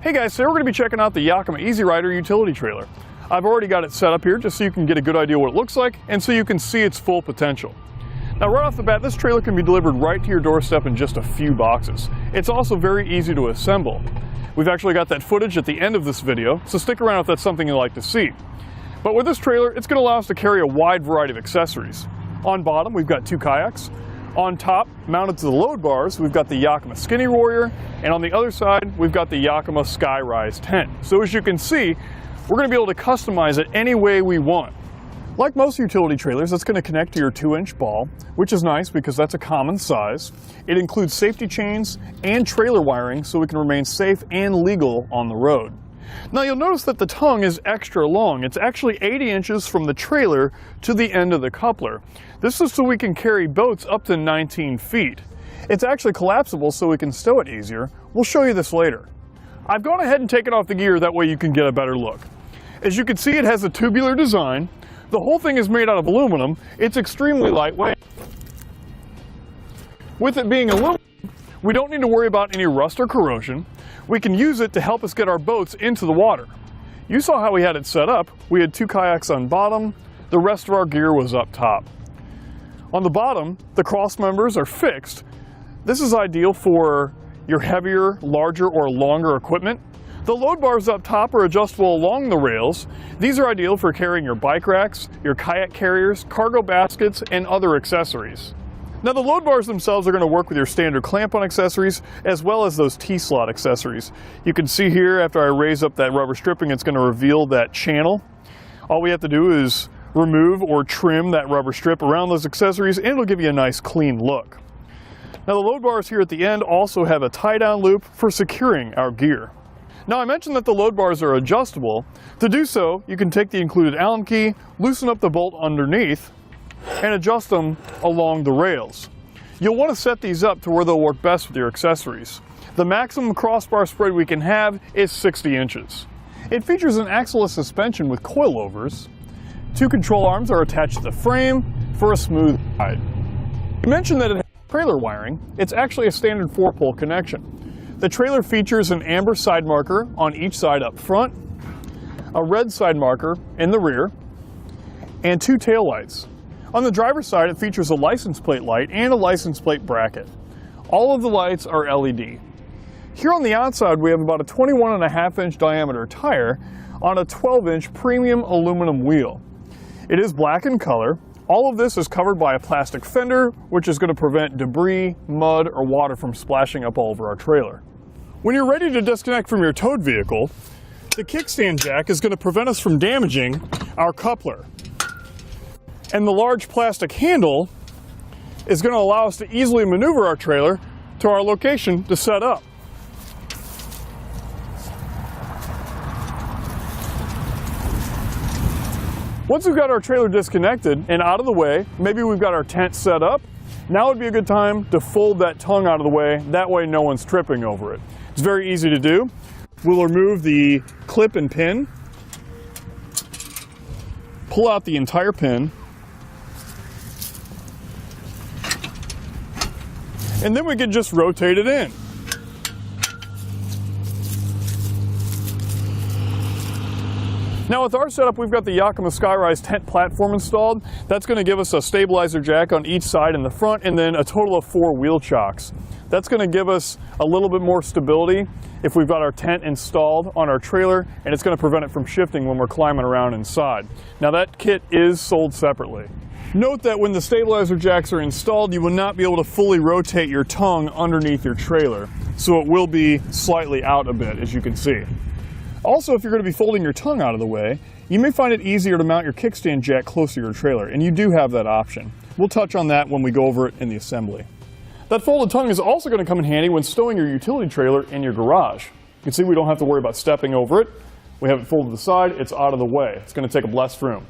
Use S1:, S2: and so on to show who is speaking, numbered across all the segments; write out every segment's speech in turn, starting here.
S1: Hey guys, today we're going to be checking out the Yakima EasyRider utility trailer. I've already got it set up here just so you can get a good idea what it looks like and so you can see its full potential. Now right off the bat, this trailer can be delivered right to your doorstep in just a few boxes. It's also very easy to assemble. We've actually got that footage at the end of this video, so stick around if that's something you'd like to see. But with this trailer, it's going to allow us to carry a wide variety of accessories. On bottom, we've got two kayaks. On top, mounted to the load bars, we've got the Yakima SkinnyWarrior, and on the other side, we've got the Yakima SkyRise Tent. So as you can see, we're going to be able to customize it any way we want. Like most utility trailers, it's going to connect to your 2-inch ball, which is nice because that's a common size. It includes safety chains and trailer wiring so we can remain safe and legal on the road. Now you'll notice that the tongue is extra long. It's actually 80 inches from the trailer to the end of the coupler. This is so we can carry boats up to 19 feet. It's actually collapsible so we can stow it easier. We'll show you this later. I've gone ahead and taken off the gear, that way you can get a better look. As you can see, it has a tubular design. The whole thing is made out of aluminum. It's extremely lightweight. With it being aluminum, we don't need to worry about any rust or corrosion. We can use it to help us get our boats into the water. You saw how we had it set up. We had two kayaks on bottom. The rest of our gear was up top. On the bottom, the cross members are fixed. This is ideal for your heavier, larger, or longer equipment. The load bars up top are adjustable along the rails. These are ideal for carrying your bike racks, your kayak carriers, cargo baskets, and other accessories. Now the load bars themselves are going to work with your standard clamp-on accessories as well as those T-slot accessories. You can see here after I raise up that rubber stripping, it's going to reveal that channel. All we have to do is remove or trim that rubber strip around those accessories and it'll give you a nice clean look. Now the load bars here at the end also have a tie-down loop for securing our gear. Now I mentioned that the load bars are adjustable. To do so, you can take the included Allen key, loosen up the bolt underneath, and adjust them along the rails. You'll want to set these up to where they'll work best with your accessories. The maximum crossbar spread we can have is 60 inches. It features an axle-less suspension with coilovers. Two control arms are attached to the frame for a smooth ride. You mentioned that it has trailer wiring. It's actually a standard 4-pole connection. The trailer features an amber side marker on each side up front, a red side marker in the rear, and two taillights. On the driver's side, it features a license plate light and a license plate bracket. All of the lights are LED. Here on the outside, we have about a 21.5-inch diameter tire on a 12-inch premium aluminum wheel. It is black in color. All of this is covered by a plastic fender, which is going to prevent debris, mud, or water from splashing up all over our trailer. When you're ready to disconnect from your towed vehicle, the kickstand jack is going to prevent us from damaging our coupler. And the large plastic handle is going to allow us to easily maneuver our trailer to our location to set up. Once we've got our trailer disconnected and out of the way, maybe we've got our tent set up, now would be a good time to fold that tongue out of the way, that way no one's tripping over it. It's very easy to do. We'll remove the clip and pin, pull out the entire pin, and then we can just rotate it in. Now with our setup, we've got the Yakima SkyRise Tent platform installed. That's going to give us a stabilizer jack on each side in the front and then a total of 4 wheel chocks. That's going to give us a little bit more stability if we've got our tent installed on our trailer, and it's going to prevent it from shifting when we're climbing around inside. Now that kit is sold separately. Note that when the stabilizer jacks are installed, you will not be able to fully rotate your tongue underneath your trailer, so it will be slightly out a bit, as you can see. Also, if you're going to be folding your tongue out of the way, you may find it easier to mount your kickstand jack close to your trailer, and you do have that option. We'll touch on that when we go over it in the assembly. That folded tongue is also going to come in handy when stowing your utility trailer in your garage. You can see we don't have to worry about stepping over it. We have it folded to the side, it's out of the way. It's going to take up less room.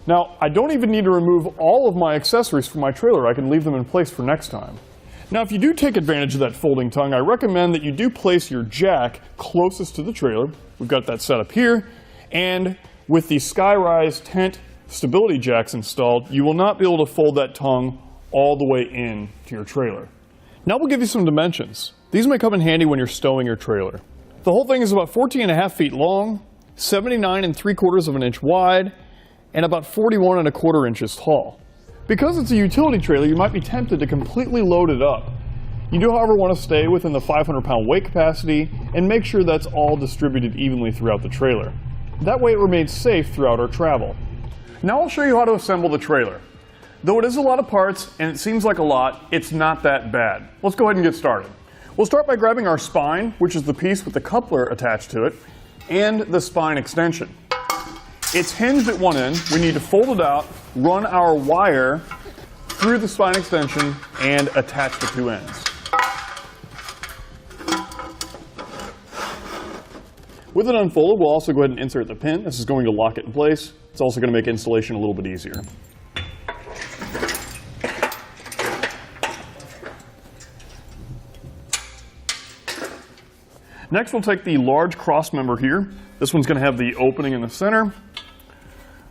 S1: Now, I don't even need to remove all of my accessories from my trailer. I can leave them in place for next time. Now, if you do take advantage of that folding tongue, I recommend that you do place your jack closest to the trailer. We've got that set up here, and with the SkyRise Tent stability jacks installed, you will not be able to fold that tongue all the way in to your trailer. Now we'll give you some dimensions. These may come in handy when you're stowing your trailer. The whole thing is about 14.5 feet long, 79 3/4 of an inch wide, and about 41 1/4 inches tall. Because it's a utility trailer, you might be tempted to completely load it up. You do, however, want to stay within the 500-pound weight capacity and make sure that's all distributed evenly throughout the trailer. That way it remains safe throughout our travel. Now I'll show you how to assemble the trailer. Though it is a lot of parts and it seems like a lot, it's not that bad. Let's go ahead and get started. We'll start by grabbing our spine, which is the piece with the coupler attached to it, and the spine extension. It's hinged at one end. We need to fold it out, run our wire through the spine extension, and attach the two ends. With it unfolded, we'll also go ahead and insert the pin. This is going to lock it in place. It's also going to make installation a little bit easier. Next, we'll take the large cross member here. This one's going to have the opening in the center.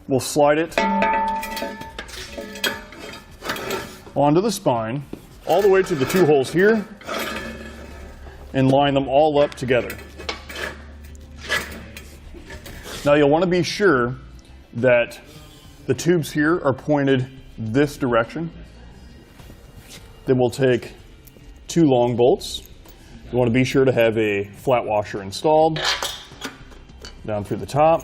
S1: We'll slide it onto the spine, all the way to the two holes here, and line them all up together. Now you'll want to be sure that the tubes here are pointed this direction. Then we'll take two long bolts. You want to be sure to have a flat washer installed down through the top.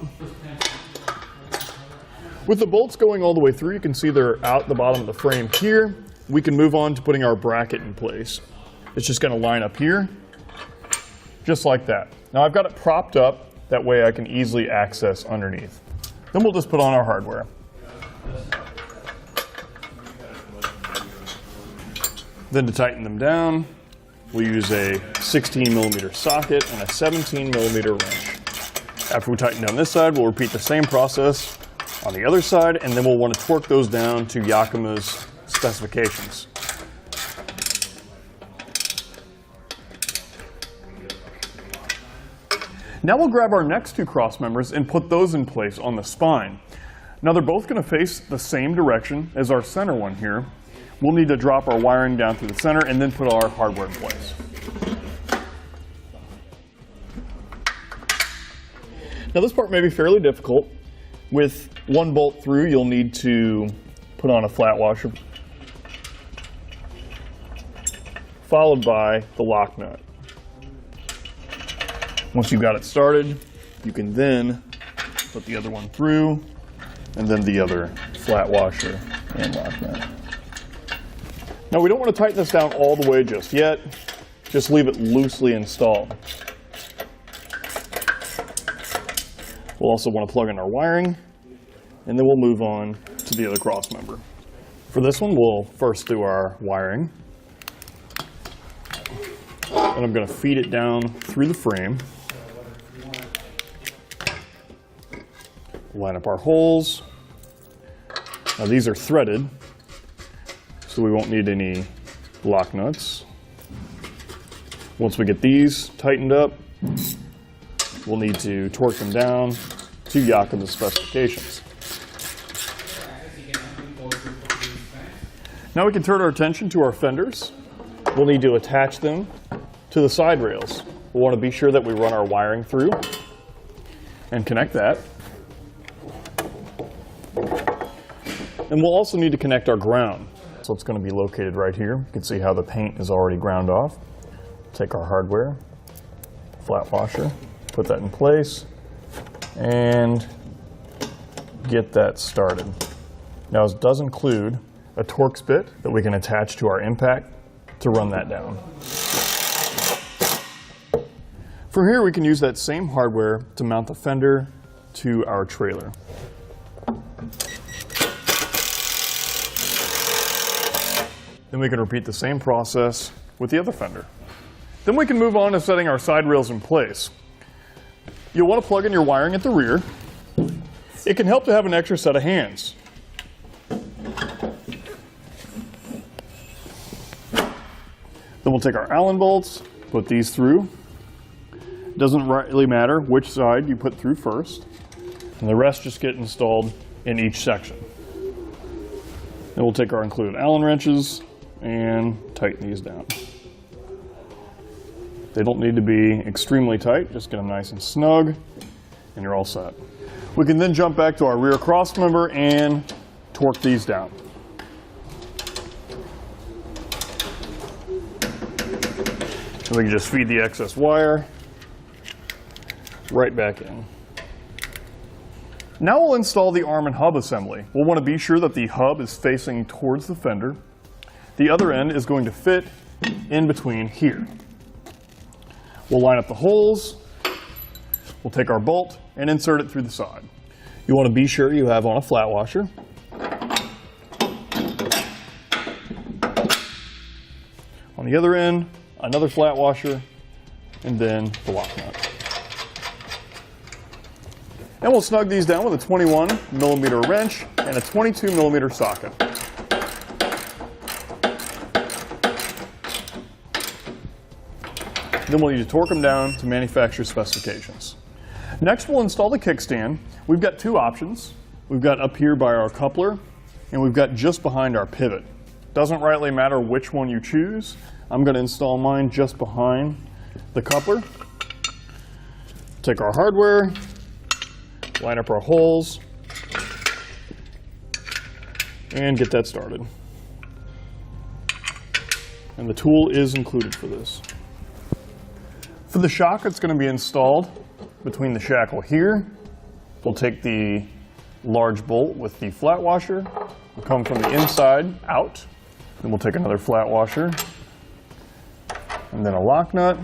S1: With the bolts going all the way through, you can see they're out the bottom of the frame here. We can move on to putting our bracket in place. It's just going to line up here, just like that. Now I've got it propped up, that way I can easily access underneath. Then we'll just put on our hardware. Then to tighten them down, we'll use a 16mm socket and a 17mm wrench. After we tighten down this side, we'll repeat the same process on the other side, and then we'll want to torque those down to Yakima's specifications. Now we'll grab our next two cross members and put those in place on the spine. Now they're both going to face the same direction as our center one here. We'll need to drop our wiring down through the center and then put our hardware in place. Now this part may be fairly difficult. With one bolt through, you'll need to put on a flat washer, followed by the lock nut. Once you've got it started, you can then put the other one through, and then the other flat washer and lock nut. Now we don't want to tighten this down all the way just yet, just leave it loosely installed. We'll also want to plug in our wiring, and then we'll move on to the other cross member. For this one, we'll first do our wiring. And I'm going to feed it down through the frame. Line up our holes. Now these are threaded, so we won't need any lock nuts. Once we get these tightened up, we'll need to torque them down to Yakima's specifications. Now we can turn our attention to our fenders. We'll need to attach them to the side rails. We'll want to be sure that we run our wiring through and connect that. And we'll also need to connect our ground. So it's going to be located right here. You can see how the paint is already ground off. Take our hardware, flat washer, put that in place, and get that started. Now it does include a Torx bit that we can attach to our impact to run that down. From here we can use that same hardware to mount the fender to our trailer. Then we can repeat the same process with the other fender. Then we can move on to setting our side rails in place. You'll want to plug in your wiring at the rear. It can help to have an extra set of hands. Then we'll take our Allen bolts, put these through. It doesn't really matter which side you put through first, and the rest just get installed in each section. Then we'll take our included Allen wrenches and tighten these down. They don't need to be extremely tight, just get them nice and snug, and you're all set. We can then jump back to our rear cross member and torque these down. And we can just feed the excess wire right back in. Now we'll install the arm and hub assembly. We'll want to be sure that the hub is facing towards the fender. The other end is going to fit in between here. We'll line up the holes. We'll take our bolt and insert it through the side. You want to be sure you have on a flat washer. On the other end, another flat washer, and then the lock nut. And we'll snug these down with a 21mm wrench and a 22mm socket. Then we'll need to torque them down to manufacturer specifications. Next, we'll install the kickstand. We've got two options. We've got up here by our coupler, and we've got just behind our pivot. Doesn't rightly matter which one you choose. I'm going to install mine just behind the coupler. Take our hardware, line up our holes, and get that started. And the tool is included for this. For the shock, it's going to be installed between the shackle here. We'll take the large bolt with the flat washer. We'll come from the inside out. Then we'll take another flat washer. And then a lock nut.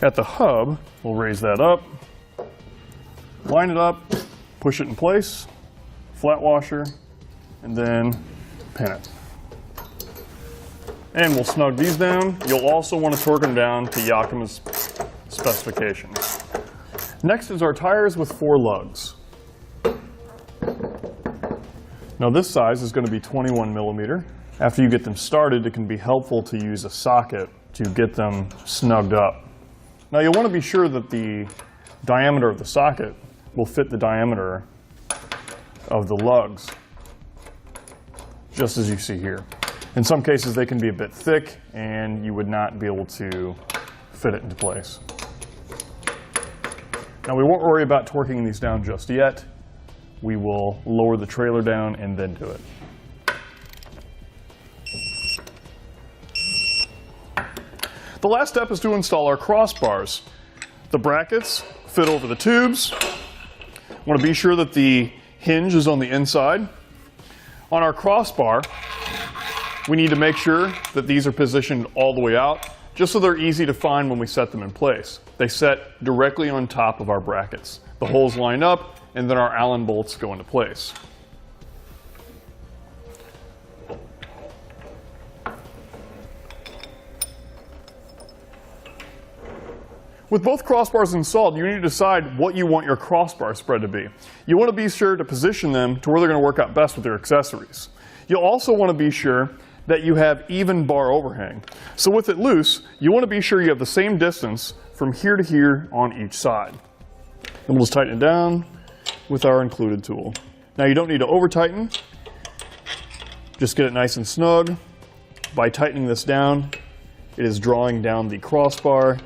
S1: At the hub, we'll raise that up, line it up, push it in place, flat washer, and then pin it. And we'll snug these down. You'll also want to torque them down to Yakima's specifications. Next is our tires with 4 lugs. Now this size is going to be 21mm. After you get them started, it can be helpful to use a socket to get them snugged up. Now you'll want to be sure that the diameter of the socket will fit the diameter of the lugs, just as you see here. In some cases they can be a bit thick and you would not be able to fit it into place. Now we won't worry about torquing these down just yet. We will lower the trailer down and then do it. The last step is to install our crossbars. The brackets fit over the tubes. Want to be sure that the hinge is on the inside. On our crossbar, we need to make sure that these are positioned all the way out, just so they're easy to find when we set them in place. They set directly on top of our brackets. The holes line up, and then our Allen bolts go into place. With both crossbars installed, you need to decide what you want your crossbar spread to be. You want to be sure to position them to where they're going to work out best with your accessories. You'll also want to be sure that you have even bar overhang. So with it loose, you want to be sure you have the same distance from here to here on each side. And we'll just tighten it down with our included tool. Now you don't need to over tighten, just get it nice and snug. By tightening this down, it is drawing down the crossbar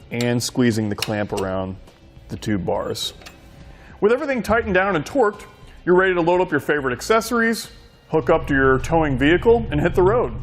S1: and squeezing the clamp around the tube bars. With everything tightened down and torqued, you're ready to load up your favorite accessories, hook up to your towing vehicle, and hit the road.